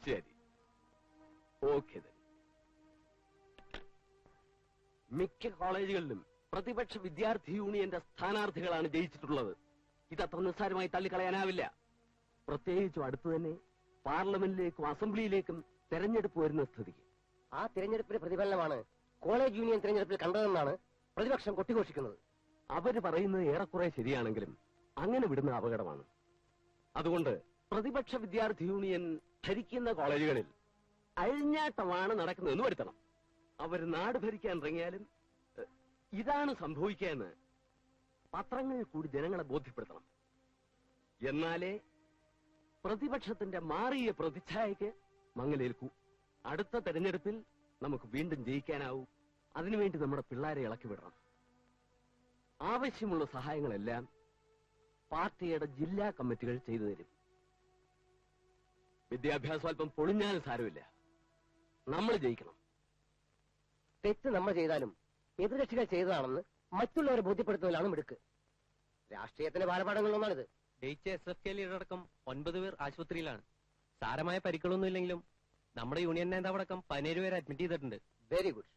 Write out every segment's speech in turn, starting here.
ശരി, ഓക്കെ. മിക്ക കോളേജുകളിലും പ്രതിപക്ഷ വിദ്യാർത്ഥി യൂണിയന്റെ സ്ഥാനാർത്ഥികളാണ് ജയിച്ചിട്ടുള്ളത്. ഇതത്ര നിസ്സാരമായി തള്ളിക്കളയാനാവില്ല. പ്രത്യേകിച്ചും അടുത്തു തന്നെ പാർലമെന്റിലേക്കും അസംബ്ലിയിലേക്കും തെരഞ്ഞെടുപ്പ് വരുന്ന സ്ഥിതിക്ക്. ആ തിരഞ്ഞെടുപ്പിന്റെ പ്രതിഫലനമാണ് കോളേജ് യൂണിയൻ തിരഞ്ഞെടുപ്പിൽ കണ്ടതെന്നാണ് പ്രതിപക്ഷം കൊട്ടിഘോഷിക്കുന്നത്. അവര് പറയുന്നത് ഏറെക്കുറെ ശരിയാണെങ്കിലും അങ്ങനെ വിടുന്ന അപകടമാണ്. അതുകൊണ്ട് പ്രതിപക്ഷ വിദ്യാർത്ഥി യൂണിയൻ ഭരിക്കുന്ന കോളേജുകളിൽ അഴിഞ്ഞാട്ടമാണ് നടക്കുന്നതെന്ന് വരുത്തണം. അവർ നാട് ഭരിക്കാൻ ഇറങ്ങിയാലും ഇതാണ് സംഭവിക്കുകയെന്ന് പത്രങ്ങളിൽ കൂടി ജനങ്ങളെ ബോധ്യപ്പെടുത്തണം. എന്നാലേ പ്രതിപക്ഷത്തിന്റെ മാറിയ പ്രതിച്ഛായക്ക് മങ്ങലേൽക്കൂ. അടുത്ത തെരഞ്ഞെടുപ്പിൽ നമുക്ക് വീണ്ടും ജയിക്കാനാവൂ. അതിനുവേണ്ടി നമ്മുടെ പിള്ളേരെ ഇളക്കി വിടണം. ആവശ്യമുള്ള സഹായങ്ങളെല്ലാം പാർട്ടിയുടെ ജില്ലാ കമ്മിറ്റികൾ ചെയ്തു തരും. വിദ്യാഭ്യാസം അല്പം പൊളിഞ്ഞാലും സാരമില്ല, നമ്മൾ ജയിക്കണം. തെറ്റ് നമ്മൾ ചെയ്താലും എതിർകക്ഷികൾ ചെയ്തതാണെന്ന് മറ്റുള്ളവരെ ബോധ്യപ്പെടുത്തുന്നതിലാണ് മിടുക്ക്. രാഷ്ട്രീയത്തിന്റെ ബാലപാഠങ്ങളിലൊന്നാണിത്. ജയിച്ച SFK ലീഡറടക്കം 9 പേർ ആശുപത്രിയിലാണ്. സാരമായ പരിക്കുകളൊന്നുമില്ലെങ്കിലും നമ്മുടെ യൂണിയൻ നേതാവടക്കം 17 പേരെ അഡ്മിറ്റ് ചെയ്തിട്ടുണ്ട്. Very good.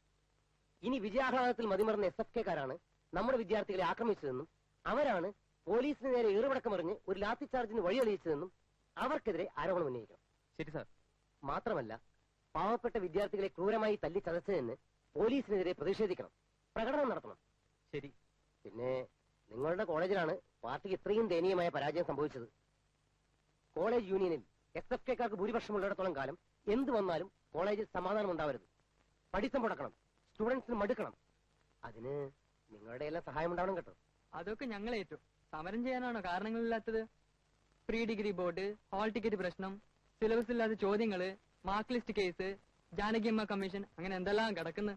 ഇനി വിജയാഹ്ലാദത്തിൽ മതിമറന്ന SFK-കാരാണ് നമ്മുടെ വിദ്യാർത്ഥികളെ ആക്രമിച്ചതെന്നും അവരാണ് പോലീസിന് നേരെ ഏറുപടക്കമെറിഞ്ഞ് ഒരു ലാത്തി ചാർജിന് വഴിതെളിയിച്ചതെന്നും അവർക്കെതിരെ ആരോപണം ഉന്നയിക്കണം. ശരി സാർ. മാത്രമല്ല, പാവപ്പെട്ട വിദ്യാർത്ഥികളെ ക്രൂരമായി തല്ലി ചതച്ചതെന്ന് പോലീസിനെതിരെ പ്രതിഷേധിക്കണം, പ്രകടനം നടത്തണം. ശരി. പിന്നെ നിങ്ങളുടെ കോളേജിലാണ് പാർട്ടിക്ക് ഇത്രയും ദയനീയമായ പരാജയം സംഭവിച്ചത്. കോളേജ് യൂണിയനിൽ SFK-കാർക്ക് ഭൂരിപക്ഷമുള്ളിടത്തോളം കാലം എന്ത് വന്നാലും കോളേജിൽ സമാധാനം ഉണ്ടാവരുത്. പഠിത്തം മുടക്കണം, സ്റ്റുഡൻസിന് മടുക്കണം. അതിന് നിങ്ങളുടെ എല്ലാം സഹായം ഉണ്ടാവണം കേട്ടോ. അതൊക്കെ ഞങ്ങളേറ്റു. സമരം ചെയ്യാനാണോ കാരണങ്ങളില്ലാത്തത്? Pre degree board, hall ticket പ്രശ്നം, സിലബസ് ഇല്ലാത്ത ചോദ്യങ്ങള്, mark list case, Janakiamma commission, അങ്ങനെ എന്തെല്ലാം കിടക്കുന്നു.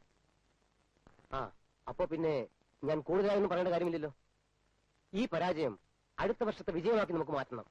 അപ്പൊ പിന്നെ ഞാൻ കൂടുതലായൊന്നും പറയേണ്ട കാര്യമില്ലല്ലോ. ഈ പരാജയം അടുത്ത വർഷത്തെ വിജയമാക്കി നമുക്ക് മാറ്റണം.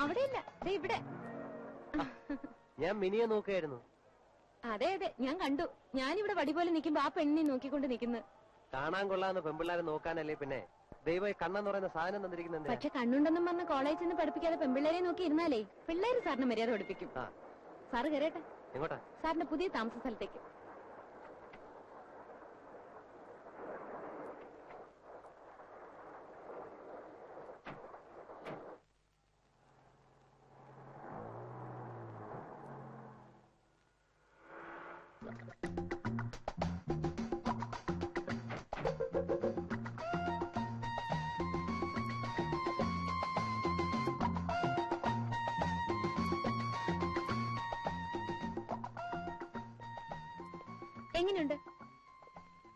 അവിടെയില്ല, ഇവിടെ. ഞാൻ മിനിയെ നോക്കുകയായിരുന്നു. അതെ അതെ, ഞാൻ കണ്ടു. ഞാനിവിടെ വടി പോലെ നിൽക്കുമ്പോ ആ പെണ്ണിനെ നോക്കിക്കൊണ്ട് നിൽക്കുന്നു. കാണാൻ കൊള്ളാന്ന് പെമ്പിള്ളാരെ നോക്കാനല്ലേ പിന്നെ ദൈവം കണ്ണെന്ന് പറയുന്ന സാധനം തന്നിരിക്കുന്നുണ്ട്. പക്ഷെ കണ്ണുണ്ടെന്നും പറഞ്ഞ കോളേജിൽ നിന്ന് പഠിപ്പിക്കാതെ പെമ്പിള്ളേരെ നോക്കി ഇരുന്നാലേ പിള്ളേര് സാറിന് മര്യാദ പഠിപ്പിക്കും. സാറ് കയറട്ടെ. എങ്ങോട്ടാ? സാറിന്റെ പുതിയ താമസ സ്ഥലത്തേക്ക്. എങ്ങനെയുണ്ട്?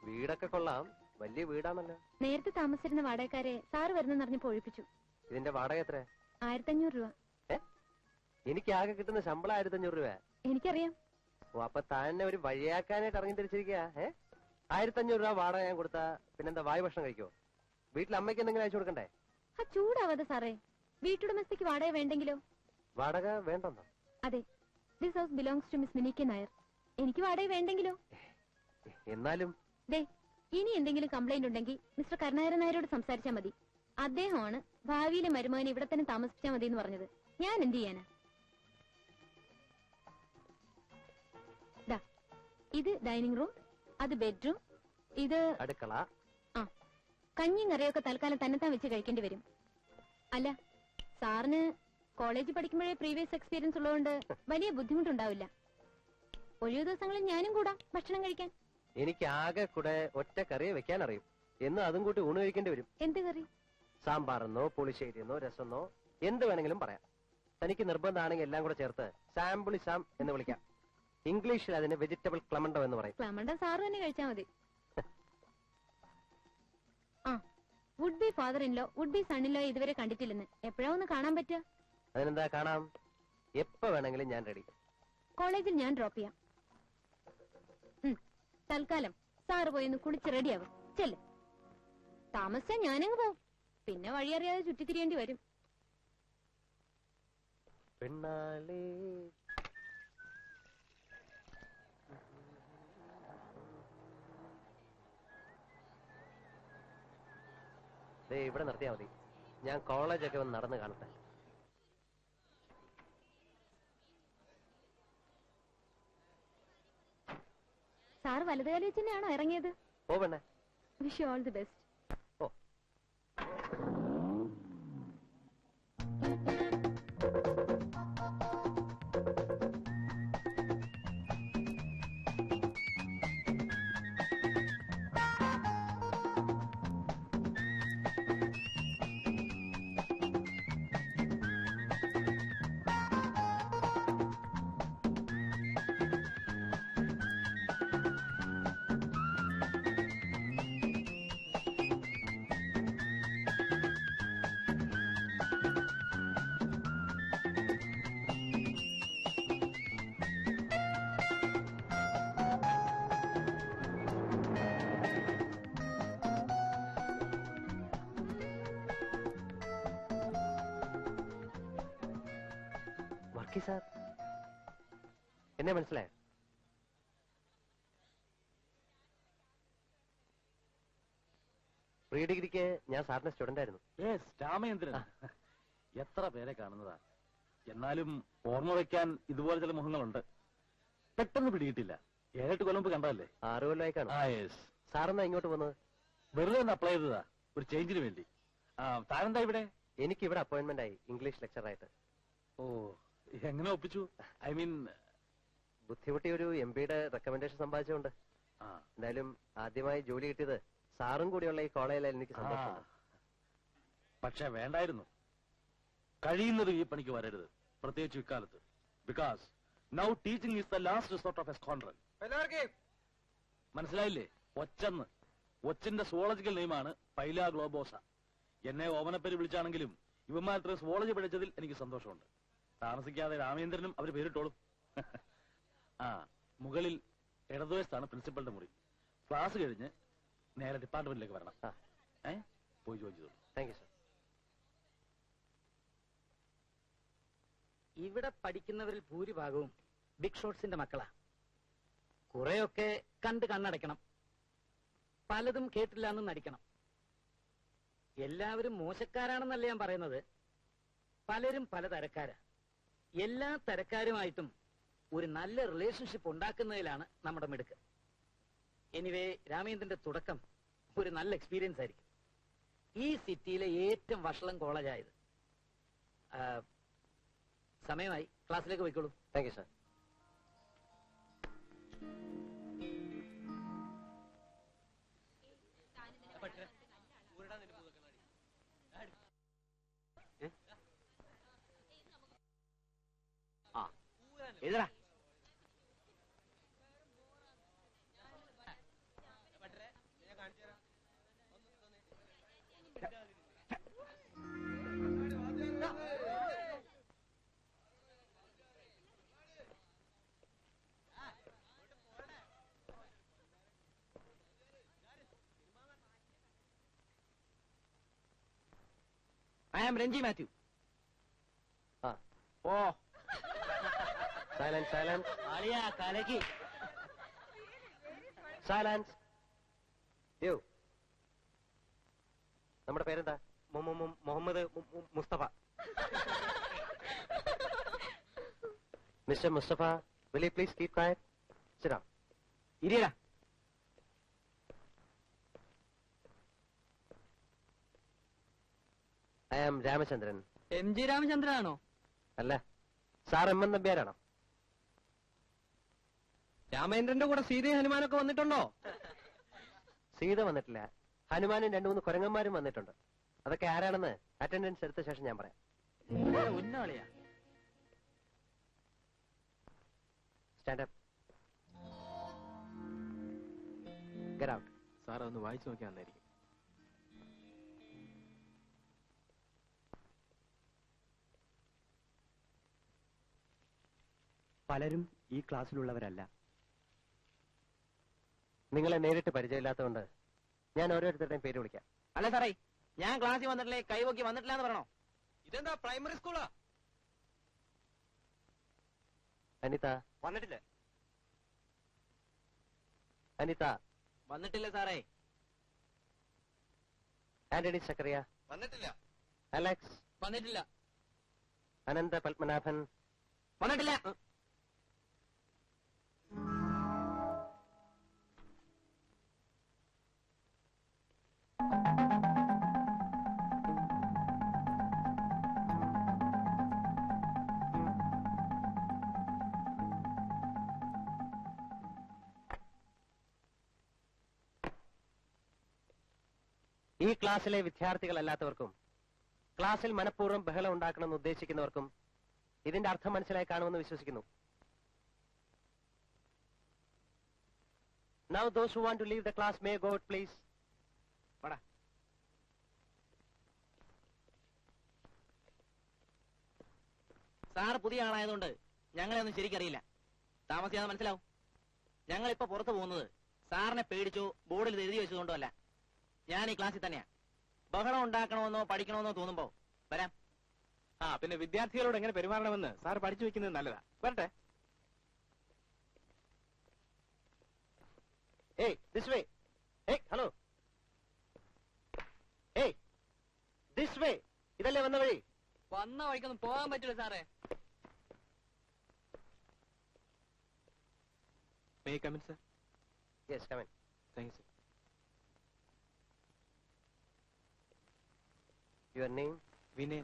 വീടൊക്കെ കൊള്ളാം, വലിയ വീടാണല്ലോ. നേരത്തെ താമസിച്ചിരുന്ന വാടകക്കാരെ സാറ് വരുന്നെന്നറിഞ്ഞപ്പോ ഒഴിപ്പിച്ചു. ഇതിന്റെ വാടക എത്ര? 1500 രൂപ. എനിക്ക് ആകെ കിട്ടുന്ന ശമ്പളം 1500 രൂപ. എനിക്കറിയാം. ഓ, അപ്പൊ താൻ ഒരു വഴിയാക്കാനായിട്ട് ഇറങ്ങി തിരിച്ചിരിക്കുക. 1500 രൂപ വാടക ഞാൻ കൊടുത്താ പിന്നെന്താ വായു ഭക്ഷണം കഴിക്കോ? വീട്ടിൽ അമ്മയ്ക്ക് എന്തെങ്കിലും അയച്ചു കൊടുക്കണ്ടേ? ചൂടാവാതെ സാറേ. വീട്ടുടമസ്ഥയ്ക്ക് വാടക വേണ്ടെങ്കിലോ? വാടക വേണ്ടെന്നോ? അതെ. This house belongs to Miss Minik Nair. എനിക്ക് വാടക വേണ്ടെങ്കിലോ? എന്നാലും ഇനി എന്തെങ്കിലും കംപ്ലൈന്റ് ഉണ്ടെങ്കിൽ മിസ്റ്റർ കരുണാകരൻ നായരോട് സംസാരിച്ചാൽ മതി. അദ്ദേഹമാണ് ഭാവിയിലെ മരുമകനെ ഇവിടെ തന്നെ താമസിച്ചാൽ മതി എന്ന് പറഞ്ഞത്. ഞാൻ എന്ത് ചെയ്യാനാ? ഇത് ഡൈനിങ് റൂം, അത് ബെഡ്റൂം, ഇത് അടുക്കള. കഞ്ഞിയും കറിയൊക്കെ തൽക്കാലം തന്നെത്താൻ വെച്ച് കഴിക്കേണ്ടി വരും. അല്ല, സാറിന് കോളേജിൽ പഠിക്കുമ്പോഴേ പ്രീവിയസ് എക്സ്പീരിയൻസ് ഉള്ളതുകൊണ്ട് വലിയ ബുദ്ധിമുട്ടുണ്ടാവില്ല. ഒഴിവു ദിവസങ്ങളിൽ ഞാനും കൂടാം ഭക്ഷണം കഴിക്കാൻ. എനിക്ക് ആകെ കൂടെ ഒറ്റ കറിയെ വെക്കാൻ അറിയും. എന്ന് അതും കൂട്ടി ഊണ് കഴിക്കേണ്ടി വരും. എന്ത് കറി? സാമ്പാറെന്നോ പുളിശ്ശേരിയെന്നോ രസമെന്നോ എന്ത് വേണമെങ്കിലും പറയാം. തനിക്ക് നിർബന്ധമാണെങ്കിൽ എല്ലാം കൂടെ ചേർത്ത് സാംബുളിസാം എന്ന് വിളിക്കാം. ഇംഗ്ലീഷിൽ അതിന് വെജിറ്റബിൾ ക്ലമണ്ടോ എന്ന് പറയും. ക്ലമണ്ടൻ സാറ് തന്നെ കഴിച്ചാ മതി. ആ, would be father in law, would be son in law ഇതുവരെ കണ്ടിട്ടില്ലെന്ന്. എപ്പോഴാ ഒന്ന് കാണാൻ പറ്റുക? അതിനെന്താ, കാണാം. എപ്പോ വേണമെങ്കിലും ഞാൻ റെഡി. കോളേജിൽ ഞാൻ ഡ്രോപ്പ് ചെയ്യാം. തൽക്കാലം സാറ് പോയി ഒന്ന് കുളിച്ച് റെഡിയാവും. ചെല്ല്. താമസിച്ചാ ഞാനങ്ങ് പോവും. പിന്നെ വഴിയറിയാതെ ചുറ്റിത്തിരിയേണ്ടി വരും. പെണ്ണാളേ ഇവിടെ നിർത്തിയാ മതി. ഞാൻ കോളേജൊക്കെ ഒന്ന് നടന്ന് കാണട്ടെ. സാറ് വലതുകാലി വെച്ച് തന്നെയാണോ ഇറങ്ങിയത്? ഓ പെണ്ണെ, wish you all the best. ഓ സാർ, എന്നെ മനസ്സിലായോ? പ്രീ ഡിഗ്രിക്ക് ഞാൻ സാറിന്റെ സ്റ്റുഡന്റ് ആയിരുന്നു. രാമേന്ദ്രൻ, എത്ര പേരെ കാണുന്നതാ. എന്നാലും ഓർമ്മ വയ്ക്കാൻ ഇതുപോലെ ചില മുഖങ്ങളുണ്ട്. പെട്ടെന്ന് പിടികിട്ടില്ല. 7-8 കൊല്ലം മുമ്പ് കണ്ടതല്ലേ? 6 കൊല്ലമായി കാണും. സാറെന്നാ ഇങ്ങോട്ട് വന്നത്? വെറുതെ ഒന്ന് അപ്ലൈ ചെയ്തതാ, ഒരു ചേഞ്ചിന് വേണ്ടി. താനെന്താ ഇവിടെ? എനിക്ക് ഇവിടെ അപ്പോയിന്റ്മെന്റ് ആയി, ഇംഗ്ലീഷ് ലെക്ചറായിട്ട്. ഓ, എങ്ങനെ ഒപ്പിച്ചു? ഐ മീൻ, ബുദ്ധിമുട്ടി ഒരു MPയുടെ റെക്കമെൻഡേഷൻ സമ്പാദിച്ചുകൊണ്ട്. എന്തായാലും ആദ്യമായി ജോലി കിട്ടിയത് സാറും കൂടിയുള്ള ഈ കോളേജിൽ എനിക്ക് സന്തോഷമുണ്ട്. പക്ഷെ വേണ്ടായിരുന്നു. കഴിയുന്നത് ഈ പണിക്ക് വരരുത്, പ്രത്യേകിച്ച് ഇക്കാലത്ത്. Because now teaching is the last resort of a scoundrel. മനസ്സിലായില്ലേ? ഒച്ചെന്ന്. ഒച്ചിന്റെ സുവോളജിക്കൽ നെയിമാണ് പൈല ഗ്ലോബോസ. എന്നെ ഓമനപ്പേര് വിളിച്ചാണെങ്കിലും ഇവന്മാർ സുവോളജി പഠിച്ചതിൽ എനിക്ക് സന്തോഷമുണ്ട്. താമസിക്കാതെ രാമേന്ദ്രനും അവര് പേരിട്ടോളും. മുകളിൽ ഇടതുവശത്താണ് പ്രിൻസിപ്പളുടെ മുറി. ക്ലാസ് കഴിഞ്ഞ് നേരെ ഡിപ്പാർട്ട്മെന്റിലേക്ക് വരണം. പോയി ജോയിൻ ചെയ്തോളൂ. Thank you sir. ഇവിടെ പഠിക്കുന്നവരിൽ ഭൂരിഭാഗവും ബിഗ് ഷോട്ട്സിന്റെ മക്കളാ. കുറെയൊക്കെ കണ്ട് കണ്ണടയ്ക്കണം, പലതും കേട്ടില്ല എന്ന് നടിക്കണം. എല്ലാവരും മോശക്കാരാണെന്നല്ല ഞാൻ പറയുന്നത്. പലരും പല തരക്കാരാ. എല്ലാ തരക്കാരുമായിട്ടും ഒരു നല്ല റിലേഷൻഷിപ്പ് ഉണ്ടാക്കുന്നതിലാണ് നമ്മുടെ മിടുക്ക്. എനിവേ, രാമേന്ദ്രന്റെ തുടക്കം ഒരു നല്ല എക്സ്പീരിയൻസ് ആയിരിക്കും. ഈ സിറ്റിയിലെ ഏറ്റവും വഷളം കോളേജായത്. സമയമായി, ക്ലാസ്സിലേക്ക് പോയിക്കോളൂ. Thank you sir. എഴുതടാ. I am Renji Matthew. ഓ, സൈലൻസ്, സൈലൻസ്, ആളിയാ കാലയ്ക്ക്. സൈലൻസ്. നമ്മുടെ പേരെന്താ? Muhammad Mustafa. Mister Mustafa, will you please keep quiet? Sit down. ഇരിയടാ. I am Ramachandran. MG രാമചന്ദ്രനാണോ? അല്ല, സാർ MN നമ്പ്യാരാണോ? രാമേന്ദ്രന്റെ കൂടെ സീതയും ഹനുമാനൊക്കെ വന്നിട്ടുണ്ടോ? സീത വന്നിട്ടില്ല. ഹനുമാനും 2-3 കുരങ്ങന്മാരും വന്നിട്ടുണ്ട്. അതൊക്കെ ആരാണെന്ന് അറ്റൻഡൻസ് എടുത്ത ശേഷം ഞാൻ പറയാം. ഉന്നാളിയാ. Stand up. Get out. Sir അതൊന്ന് വായിച്ചു നോക്കിയാൽ നന്നായിരിക്കും. പലരും ഈ ക്ലാസ്സിലുള്ളവരല്ല. നിങ്ങളെ നേരിട്ട് പരിചയമില്ലാത്തതുകൊണ്ട് ഞാൻ ഓരോരുത്തരുടെയും പേര് വിളിക്കാം. അല്ല സാറേ, ഞാൻ ക്ലാസ്സിൽ വന്നിട്ടില്ലേ കൈവക്കി വന്നിട്ടില്ല എന്ന് പറയണോ? ഇതെന്താ പ്രൈമറി സ്കൂളാ? അനിത വന്നിട്ടില്ല. അനിത. വന്നിട്ടില്ല സാറേ. ആന്റണി സക്കറിയ. വന്നിട്ടില്ല. അലക്സ്. വന്നിട്ടില്ല. അനന്ത പത്മനാഭൻ. വന്നിട്ടില്ല. ഈ ക്ലാസ്സിലെ വിദ്യാർത്ഥികളല്ലാത്തവർക്കും ക്ലാസ്സിൽ മനഃപൂർവ്വം ബഹളം ഉണ്ടാക്കണമെന്ന് ഉദ്ദേശിക്കുന്നവർക്കും ഇതിന്റെ അർത്ഥം മനസ്സിലായി കാണുമെന്ന് വിശ്വസിക്കുന്നു. Now those who want to leave the class may go out, please. Sir പുതിയ ആളായതുകൊണ്ട് ഞങ്ങളെ ഒന്നും ശരിക്കറിയില്ല. താമസിയാതെ മനസ്സിലാവും. ഞങ്ങളിപ്പോ പുറത്തു പോകുന്നത് സാറിനെ പേടിച്ചോ ബോർഡിൽ ഇത് എഴുതി വെച്ചതുകൊണ്ടോ അല്ല. ഞാൻ ഈ ക്ലാസ്സിൽ തന്നെയാ. ബഹളം ഉണ്ടാക്കണമെന്നോ പഠിക്കണമെന്നോ തോന്നുമ്പോ വരാം. പിന്നെ വിദ്യാർത്ഥികളോട് എങ്ങനെ പെരുമാറണമെന്ന് സാർ പഠിച്ചു വെക്കുന്നത് നല്ലതാ. വരട്ടെ. Hey, this way. Hey, hello. Hey, this way. ഇതല്ലേ വന്ന വഴി? വന്ന വഴിക്കൊന്നും പോകാൻ പറ്റില്ല സാറേ. May I come in, sir? Yes, come in. Thank you, sir. Your name? Vinay.